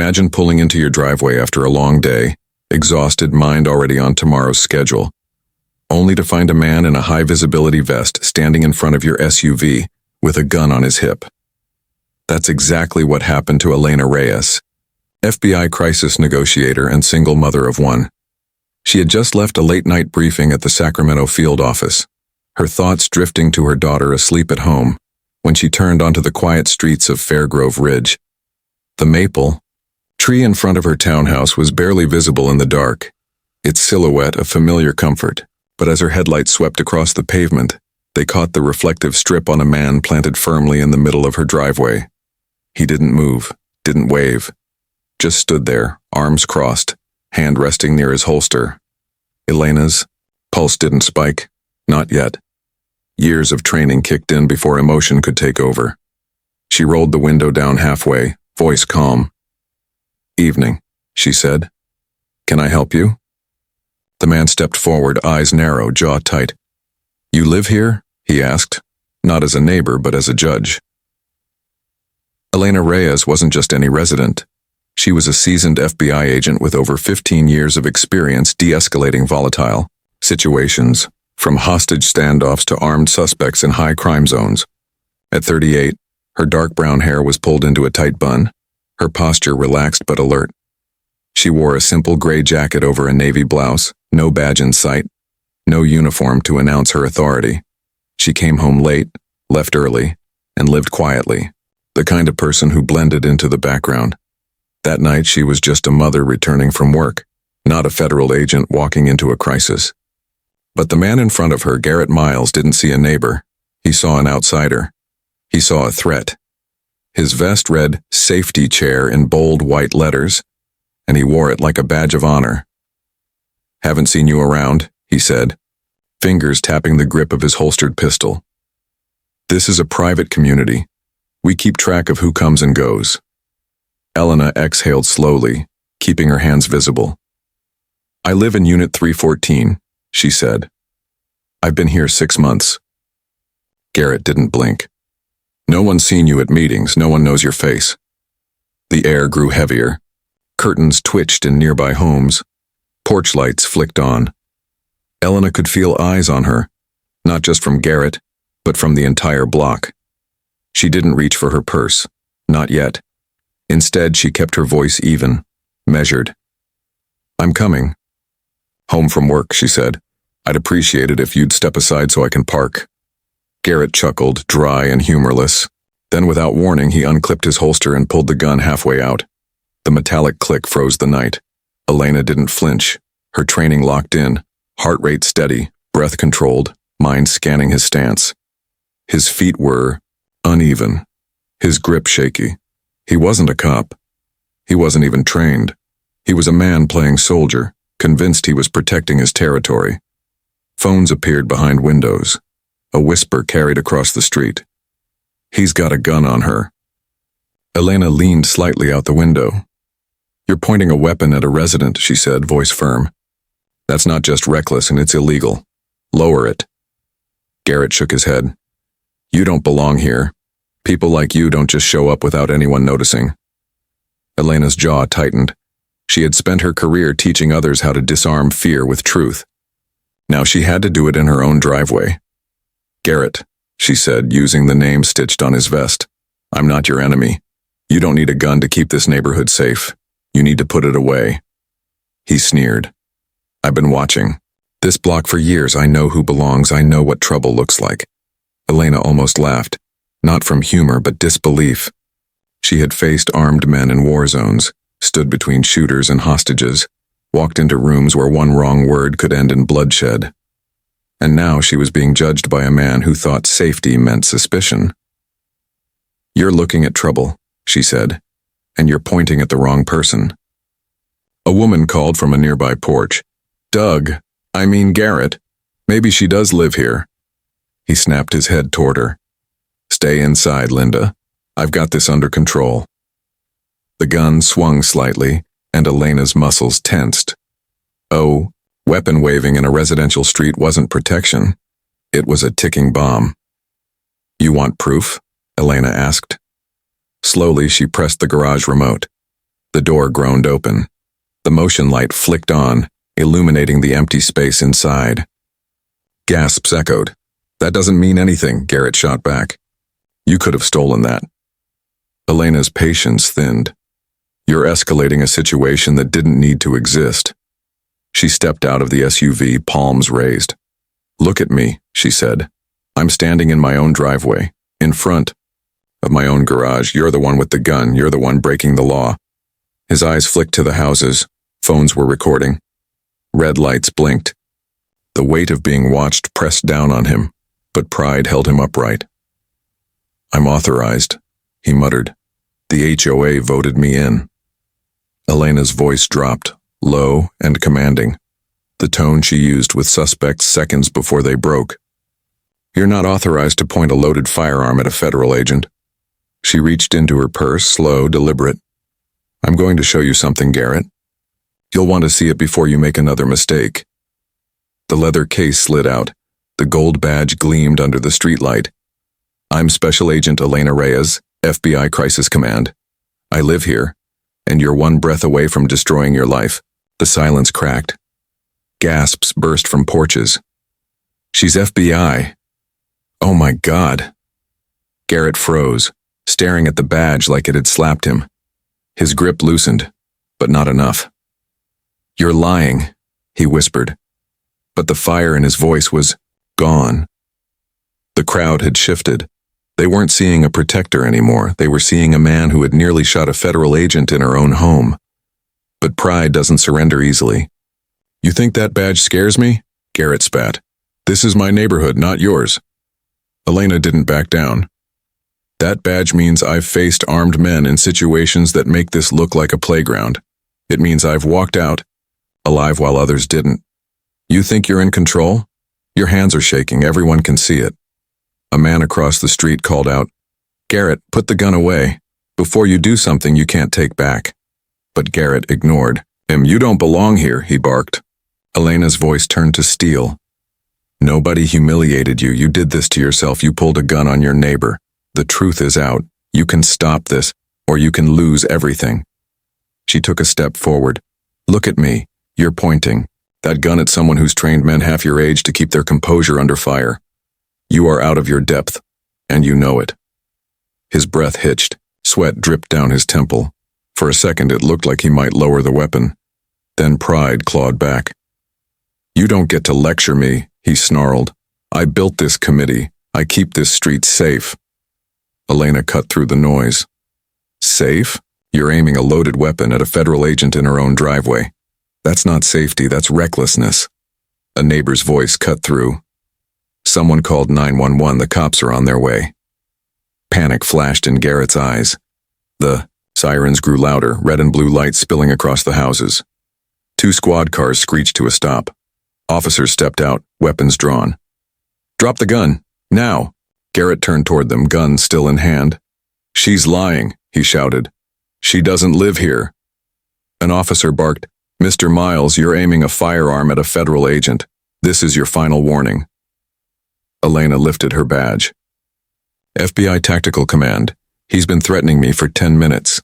Imagine pulling into your driveway after a long day, exhausted, mind already on tomorrow's schedule, only to find a man in a high-visibility vest standing in front of your SUV with a gun on his hip. That's exactly what happened to Elena Reyes, FBI crisis negotiator and single mother of one. She had just left a late-night briefing at the Sacramento field office, her thoughts drifting to her daughter asleep at home, when she turned onto the quiet streets of Fairgrove Ridge. The maple tree in front of her townhouse was barely visible in the dark, its silhouette a familiar comfort, but as her headlights swept across the pavement, they caught the reflective strip on a man planted firmly in the middle of her driveway. He didn't move, didn't wave, just stood there, arms crossed, hand resting near his holster. Elena's pulse didn't spike, not yet. Years of training kicked in before emotion could take over. She rolled the window down halfway, voice calm. "Evening," she said. "Can I help you?" The man stepped forward, eyes narrow, jaw tight. "You live here?" he asked, not as a neighbor but as a judge. Elena Reyes wasn't just any resident. She was a seasoned FBI agent with over 15 years of experience de-escalating volatile situations, from hostage standoffs to armed suspects in high crime zones. At 38, her dark brown hair was pulled into a tight bun, her posture relaxed but alert. She wore a simple gray jacket over a navy blouse, no badge in sight, no uniform to announce her authority. She came home late, left early, and lived quietly, the kind of person who blended into the background. That night she was just a mother returning from work, not a federal agent walking into a crisis. But the man in front of her, Garrett Miles, didn't see a neighbor. He saw an outsider. He saw a threat. His vest read "Safety Chair" in bold white letters, and he wore it like a badge of honor. "Haven't seen you around," he said, fingers tapping the grip of his holstered pistol. "This is a private community. We keep track of who comes and goes." Elena exhaled slowly, keeping her hands visible. "I live in Unit 314, she said. "I've been here 6 months." Garrett didn't blink. "No one's seen you at meetings, no one knows your face." The air grew heavier. Curtains twitched in nearby homes. Porch lights flicked on. Elena could feel eyes on her, not just from Garrett, but from the entire block. She didn't reach for her purse, not yet. Instead, she kept her voice even, measured. "I'm coming." "Home from work," she said. "I'd appreciate it if you'd step aside so I can park." Garrett chuckled, dry and humorless. Then without warning, he unclipped his holster and pulled the gun halfway out. The metallic click froze the night. Elena didn't flinch, her training locked in, heart rate steady, breath controlled, mind scanning his stance. His feet were uneven, his grip shaky. He wasn't a cop. He wasn't even trained. He was a man playing soldier, convinced he was protecting his territory. Phones appeared behind windows. A whisper carried across the street. "He's got a gun on her." Elena leaned slightly out the window. "You're pointing a weapon at a resident," she said, voice firm. "That's not just reckless, and it's illegal. Lower it." Garrett shook his head. "You don't belong here. People like you don't just show up without anyone noticing." Elena's jaw tightened. She had spent her career teaching others how to disarm fear with truth. Now she had to do it in her own driveway. "Garrett," she said, using the name stitched on his vest, "I'm not your enemy. You don't need a gun to keep this neighborhood safe. You need to put it away." He sneered. "I've been watching. This block for years. I know who belongs. I know what trouble looks like." Elena almost laughed, not from humor but disbelief. She had faced armed men in war zones, stood between shooters and hostages, walked into rooms where one wrong word could end in bloodshed. And now she was being judged by a man who thought safety meant suspicion. "You're looking at trouble," she said, "and you're pointing at the wrong person." A woman called from a nearby porch. Garrett. Maybe she does live here." He snapped his head toward her. "Stay inside, Linda. I've got this under control." The gun swung slightly, and Elena's muscles tensed. Oh, weapon waving in a residential street wasn't protection. It was a ticking bomb. "You want proof?" Elena asked. Slowly, she pressed the garage remote. The door groaned open. The motion light flicked on, illuminating the empty space inside. Gasps echoed. "That doesn't mean anything," Garrett shot back. "You could have stolen that." Elena's patience thinned. "You're escalating a situation that didn't need to exist." She stepped out of the SUV, palms raised. "Look at me," she said. "I'm standing in my own driveway, in front of my own garage. You're the one with the gun. You're the one breaking the law." His eyes flicked to the houses. Phones were recording. Red lights blinked. The weight of being watched pressed down on him, but pride held him upright. "I'm authorized," he muttered. "The HOA voted me in." Elena's voice dropped, low and commanding, the tone she used with suspects seconds before they broke. "You're not authorized to point a loaded firearm at a federal agent." She reached into her purse, slow, deliberate. "I'm going to show you something, Garrett. You'll want to see it before you make another mistake." The leather case slid out. The gold badge gleamed under the streetlight. "I'm Special Agent Elena Reyes, FBI Crisis Command. I live here, and you're one breath away from destroying your life." The silence cracked. Gasps burst from porches. "She's FBI. Oh my God." Garrett froze, staring at the badge like it had slapped him. His grip loosened, but not enough. "You're lying," he whispered. But the fire in his voice was gone. The crowd had shifted. They weren't seeing a protector anymore. They were seeing a man who had nearly shot a federal agent in her own home. But pride doesn't surrender easily. "You think that badge scares me?" Garrett spat. "This is my neighborhood, not yours." Elena didn't back down. "That badge means I've faced armed men in situations that make this look like a playground. It means I've walked out, alive while others didn't. You think you're in control? Your hands are shaking, everyone can see it." A man across the street called out, "Garrett, put the gun away. Before you do something you can't take back." But Garrett ignored him. "You don't belong here," he barked. Elena's voice turned to steel. "Nobody humiliated you. You did this to yourself. You pulled a gun on your neighbor. The truth is out. You can stop this, or you can lose everything." She took a step forward. "Look at me. You're pointing that gun at someone who's trained men half your age to keep their composure under fire. You are out of your depth, and you know it." His breath hitched. Sweat dripped down his temple. For a second it looked like he might lower the weapon. Then pride clawed back. "You don't get to lecture me," he snarled. "I built this committee. I keep this street safe." Elena cut through the noise. "Safe? You're aiming a loaded weapon at a federal agent in her own driveway. That's not safety, that's recklessness." A neighbor's voice cut through. "Someone called 911, the cops are on their way." Panic flashed in Garrett's eyes. The sirens grew louder, red and blue lights spilling across the houses. 2 squad cars screeched to a stop. Officers stepped out, weapons drawn. "Drop the gun, now!" Garrett turned toward them, gun still in hand. "She's lying," he shouted. "She doesn't live here." An officer barked, "Mr. Miles, you're aiming a firearm at a federal agent. This is your final warning." Elena lifted her badge. "FBI Tactical Command. He's been threatening me for 10 minutes.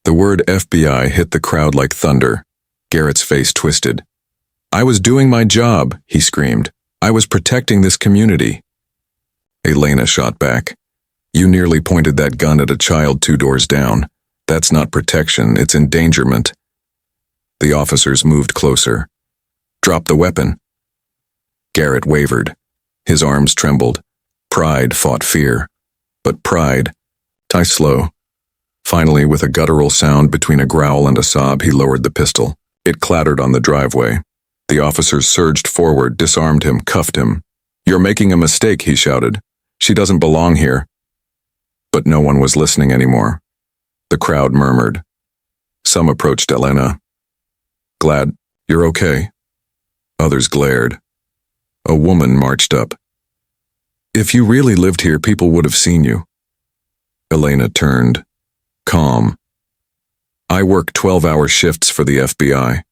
The word FBI hit the crowd like thunder. Garrett's face twisted. "I was doing my job," he screamed. "I was protecting this community." Elena shot back. "You nearly pointed that gun at a child 2 doors down. That's not protection, it's endangerment." The officers moved closer. "Drop the weapon." Garrett wavered. His arms trembled. Pride fought fear. But pride, tie slow. Finally, with a guttural sound between a growl and a sob, he lowered the pistol. It clattered on the driveway. The officers surged forward, disarmed him, cuffed him. "You're making a mistake," he shouted. "She doesn't belong here." But no one was listening anymore. The crowd murmured. Some approached Elena. "Glad you're okay." Others glared. A woman marched up. "If you really lived here, people would have seen you." Elena turned, calm. "I work 12-hour shifts for the FBI.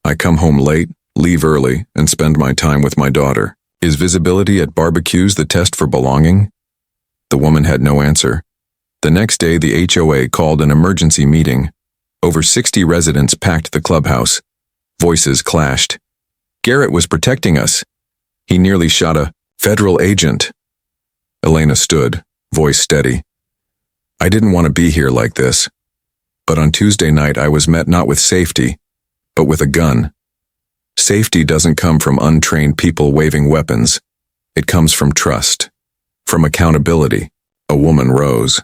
I come home late, leave early, and spend my time with my daughter. Is visibility at barbecues the test for belonging?" The woman had no answer. The next day, the HOA called an emergency meeting. Over 60 residents packed the clubhouse. Voices clashed. Garrett was protecting us. He nearly shot a federal agent. Elena stood, voice steady. I didn't want to be here like this. But on Tuesday night I was met not with safety, but with a gun. Safety doesn't come from untrained people waving weapons. It comes from trust. From accountability. A woman rose.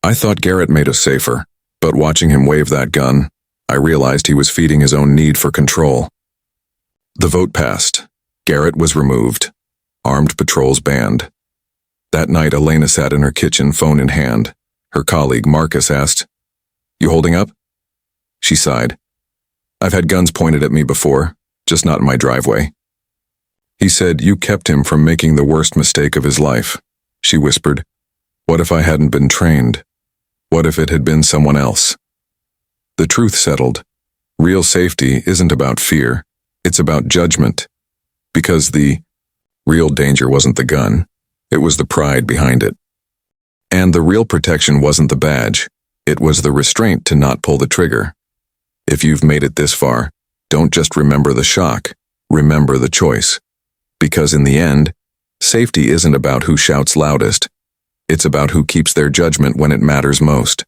I thought Garrett made us safer, but watching him wave that gun, I realized he was feeding his own need for control. The vote passed. Garrett was removed. Armed patrols banned. That night Elena sat in her kitchen, phone in hand. Her colleague Marcus asked, "You holding up?" She sighed. "I've had guns pointed at me before, just not in my driveway." He said, "You kept him from making the worst mistake of his life." She whispered, "What if I hadn't been trained? What if it had been someone else?" The truth settled. Real safety isn't about fear. It's about judgment. Because the real danger wasn't the gun. It was the pride behind it. And the real protection wasn't the badge. It was the restraint to not pull the trigger. If you've made it this far, don't just remember the shock. Remember the choice. Because in the end, safety isn't about who shouts loudest. It's about who keeps their judgment when it matters most.